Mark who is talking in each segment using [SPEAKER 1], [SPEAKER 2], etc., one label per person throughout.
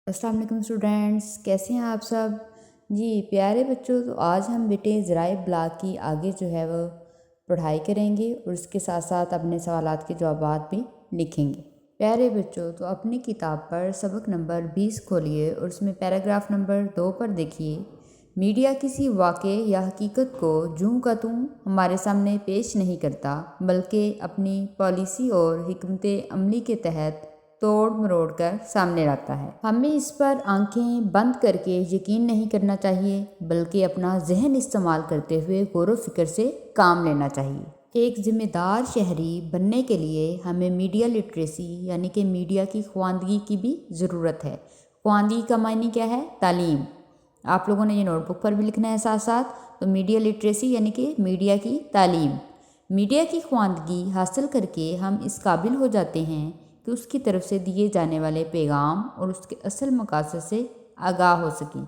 [SPEAKER 1] السلام علیکم اسٹوڈینٹس، کیسے ہیں آپ سب؟ جی پیارے بچوں، تو آج ہم بیٹے ذرائع ابلاغ کی آگے جو ہے وہ پڑھائی کریں گے اور اس کے ساتھ ساتھ اپنے سوالات کے جوابات بھی لکھیں گے۔ پیارے بچوں، تو اپنی کتاب پر سبق نمبر 20 کھولیے اور اس میں پیراگراف نمبر 2 پر دیکھیے۔ میڈیا کسی واقعے یا حقیقت کو جوں کا توں ہمارے سامنے پیش نہیں کرتا، بلکہ اپنی پالیسی اور حکمت عملی کے تحت توڑ مروڑ کر سامنے لاتا ہے۔ ہمیں اس پر آنکھیں بند کر کے یقین نہیں کرنا چاہیے، بلکہ اپنا ذہن استعمال کرتے ہوئے غور و فکر سے کام لینا چاہیے۔ ایک ذمہ دار شہری بننے کے لیے ہمیں میڈیا لٹریسی یعنی کہ میڈیا کی خواندگی کی بھی ضرورت ہے۔ خواندگی کا معنی کیا ہے؟ تعلیم۔ آپ لوگوں نے یہ نوٹ بک پر بھی لکھنا ہے ساتھ ساتھ۔ تو میڈیا لٹریسی یعنی کہ میڈیا کی تعلیم۔ میڈیا کی خواندگی حاصل کر کے ہم اس قابل ہو جاتے ہیں کہ اس کی طرف سے دیے جانے والے پیغام اور اس کے اصل مقاصد سے آگاہ ہو سکیں۔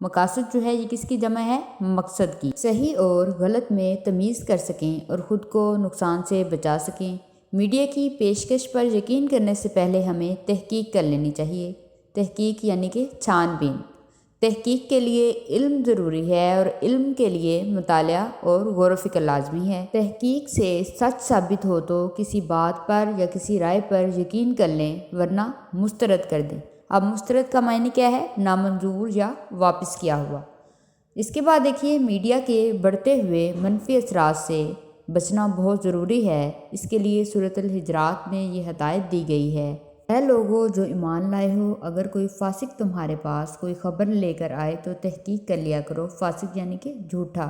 [SPEAKER 1] مقاصد جو ہے یہ کس کی جمع ہے؟ مقصد کی۔ صحیح اور غلط میں تمیز کر سکیں اور خود کو نقصان سے بچا سکیں۔ میڈیا کی پیشکش پر یقین کرنے سے پہلے ہمیں تحقیق کر لینی چاہیے۔ تحقیق یعنی کہ چھان بین۔ تحقیق کے لیے علم ضروری ہے اور علم کے لیے مطالعہ اور غور و فکر لازمی ہے۔ تحقیق سے سچ ثابت ہو تو کسی بات پر یا کسی رائے پر یقین کر لیں، ورنہ مسترد کر دیں۔ اب مسترد کا معنی کیا ہے؟ نامنظور یا واپس کیا ہوا۔ اس کے بعد دیکھیے، میڈیا کے بڑھتے ہوئے منفی اثرات سے بچنا بہت ضروری ہے۔ اس کے لیے سورۃ الحجرات میں یہ ہدایت دی گئی ہے: اے لوگو جو ایمان لائے ہو، اگر کوئی فاسق تمہارے پاس کوئی خبر لے کر آئے تو تحقیق کر لیا کرو۔ فاسق یعنی کہ جھوٹا۔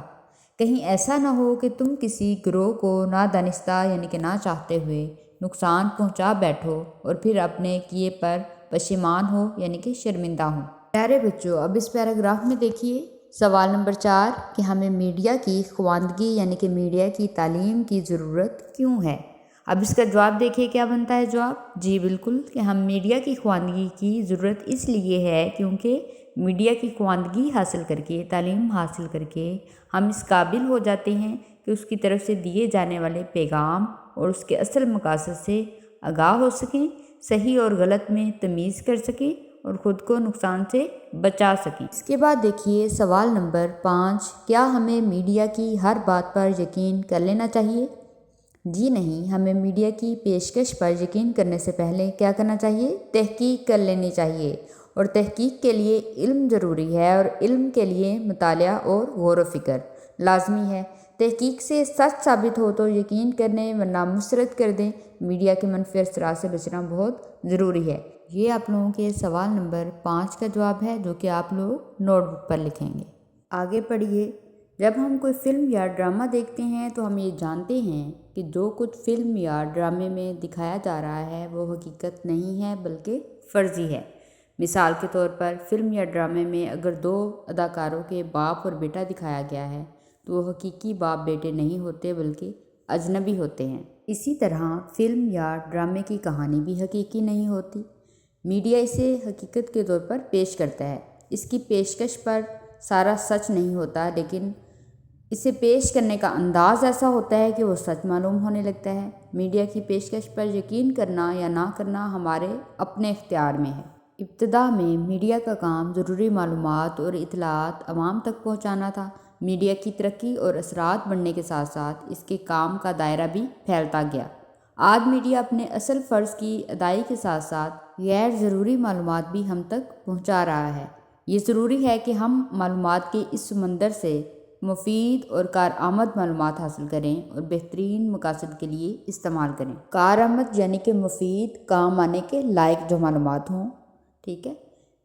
[SPEAKER 1] کہیں ایسا نہ ہو کہ تم کسی گروہ کو نادانستہ یعنی کہ نہ چاہتے ہوئے نقصان پہنچا بیٹھو اور پھر اپنے کیے پر پشیمان ہو یعنی کہ شرمندہ ہو۔ پیارے بچوں، اب اس پیراگراف میں دیکھیے سوال نمبر 4 کہ ہمیں میڈیا کی خواندگی یعنی کہ میڈیا کی تعلیم کی ضرورت کیوں ہے؟ اب اس کا جواب دیکھیے کیا بنتا ہے جواب؟ جی بالکل، کہ ہم میڈیا کی خواندگی کی ضرورت اس لیے ہے کیونکہ میڈیا کی خواندگی حاصل کر کے، تعلیم حاصل کر کے ہم اس قابل ہو جاتے ہیں کہ اس کی طرف سے دیے جانے والے پیغام اور اس کے اصل مقاصد سے آگاہ ہو سکیں، صحیح اور غلط میں تمیز کر سکیں اور خود کو نقصان سے بچا سکیں۔ اس کے بعد دیکھیے سوال نمبر 5، کیا ہمیں میڈیا کی ہر بات پر یقین کر لینا چاہیے؟ جی نہیں، ہمیں میڈیا کی پیشکش پر یقین کرنے سے پہلے کیا کرنا چاہیے؟ تحقیق کر لینی چاہیے، اور تحقیق کے لیے علم ضروری ہے اور علم کے لیے مطالعہ اور غور و فکر لازمی ہے۔ تحقیق سے سچ ثابت ہو تو یقین کرنے، ورنہ مسترد کر دیں۔ میڈیا کے منفی اثرات سے بچنا بہت ضروری ہے۔ یہ آپ لوگوں کے سوال نمبر 5 کا جواب ہے، جو کہ آپ لوگ نوٹ بک پر لکھیں گے۔ آگے پڑھیے۔ جب ہم کوئی فلم یا ڈرامہ دیکھتے ہیں تو ہم یہ جانتے ہیں کہ جو کچھ فلم یا ڈرامے میں دکھایا جا رہا ہے وہ حقیقت نہیں ہے بلکہ فرضی ہے۔ مثال کے طور پر فلم یا ڈرامے میں اگر 2 اداکاروں کے باپ اور بیٹا دکھایا گیا ہے تو وہ حقیقی باپ بیٹے نہیں ہوتے بلکہ اجنبی ہوتے ہیں۔ اسی طرح فلم یا ڈرامے کی کہانی بھی حقیقی نہیں ہوتی۔ میڈیا اسے حقیقت کے طور پر پیش کرتا ہے۔ اس کی پیشکش پر سارا سچ نہیں ہوتا، لیکن اسے پیش کرنے کا انداز ایسا ہوتا ہے کہ وہ سچ معلوم ہونے لگتا ہے۔ میڈیا کی پیشکش پر یقین کرنا یا نہ کرنا ہمارے اپنے اختیار میں ہے۔ ابتدا میں میڈیا کا کام ضروری معلومات اور اطلاعات عوام تک پہنچانا تھا۔ میڈیا کی ترقی اور اثرات بڑھنے کے ساتھ ساتھ اس کے کام کا دائرہ بھی پھیلتا گیا۔ آج میڈیا اپنے اصل فرض کی ادائیگی کے ساتھ ساتھ غیر ضروری معلومات بھی ہم تک پہنچا رہا ہے۔ یہ ضروری ہے کہ ہم معلومات کے اس سمندر سے مفید اور کارآمد معلومات حاصل کریں اور بہترین مقاصد کے لیے استعمال کریں۔ کارآمد یعنی کہ مفید، کام آنے کے لائق جو معلومات ہوں، ٹھیک ہے؟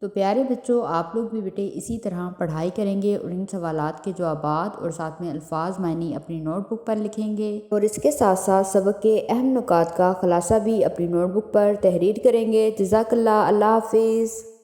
[SPEAKER 1] تو پیارے بچوں، آپ لوگ بھی بیٹے اسی طرح پڑھائی کریں گے اور ان سوالات کے جوابات اور ساتھ میں الفاظ معنی اپنی نوٹ بک پر لکھیں گے، اور اس کے ساتھ ساتھ سبق کے اہم نکات کا خلاصہ بھی اپنی نوٹ بک پر تحریر کریں گے۔ جزاک اللہ۔ اللہ حافظ۔